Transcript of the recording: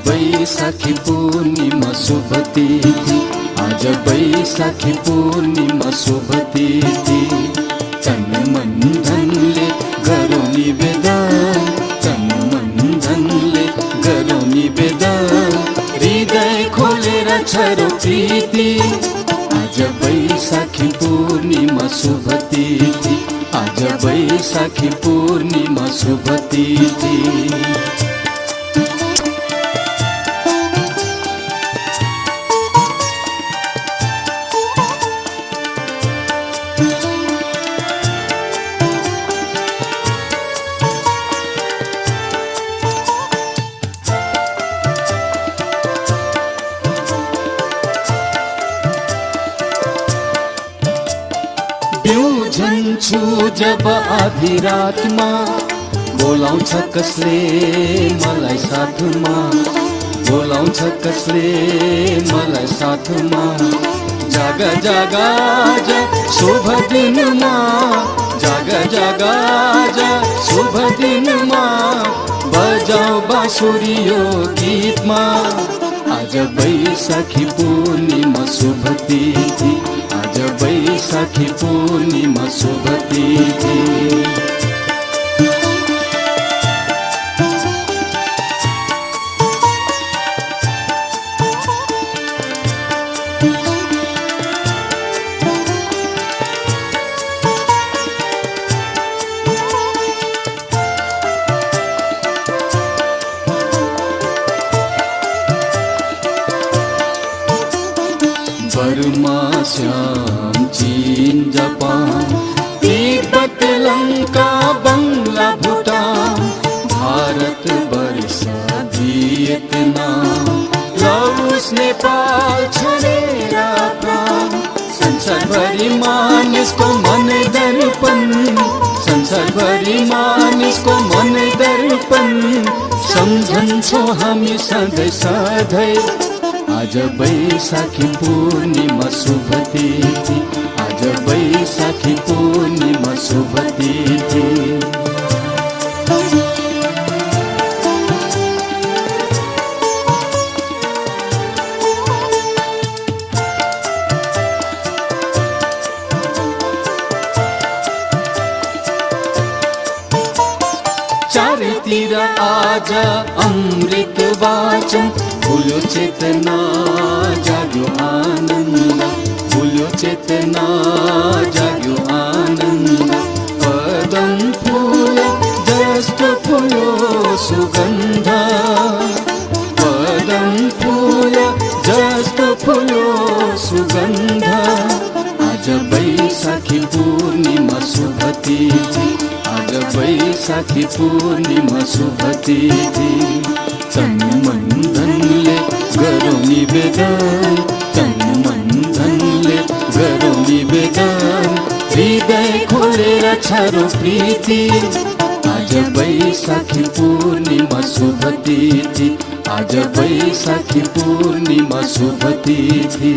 बैशाखी पूर्णिमा शुभ तिथि, आज बैशाखी पूर्णिमा शुभ तिथि। तन मन धनले गरौँ निवेदन, तन मन धनले गरौँ निवेदन, हृदय खोलेर छरौँ प्रीति। आज बैशाखी पूर्णिमा शुभ तिथि, आज बैशाखी पूर्णिमा शुभ तिथि। बिउझन्छु जब आधी रातमा, बोलाउँछ कसले मलाई साथमा, बोलाउँछ कसले मलाई साथमा। जागा जागा जा शुभ दिनमा, जागा जागा जा शुभ दिनमा, बजाऊ बाँसुरी यो गीतमा। आज बैशाखी पूर्णिमा शुभ तिथि, आज बैशाखी पूर्णिमा शुभ तिथि। बर्मा श्याम चीन जापान, तिब्बत लंका बंगला भूटान, भारत वर्ष भियतनाम, लाओस नेपाल छरेर प्राण। संसारभरि मानिसको मन दर्पण, संसारभरि मानिसको मन दर्पण, सम्झन्छौँ हामी सधैँ सधैँ। आज बैशाखी पूर्णिमा शुभ तिथि, आज बैशाखी पूर्णिमा शुभ तिथि। चारैतिर आज अमृत वाचन, भुल्यो चेतना जाग्यो आनन्द, भुल्यो चेतना जाग्यो आनन्द। पदम फूल जस्तो फुल्यो सुगन्ध, पदम फूल जस्तो फुल्यो सुगन्ध। आज बैशाखी पूर्णिमा शुभ तिथि, आज बैशाखी पूर्णिमा शुभ तिथि। तन मन धनले गरौँ निवेदन, तन मन धनले गरौँ निवेदन, हृदय खोलेर छरौँ प्रीति। आज बैशाखी पूर्णिमा शुभ तिथि, आज बैशाखी पूर्णिमा शुभ तिथि।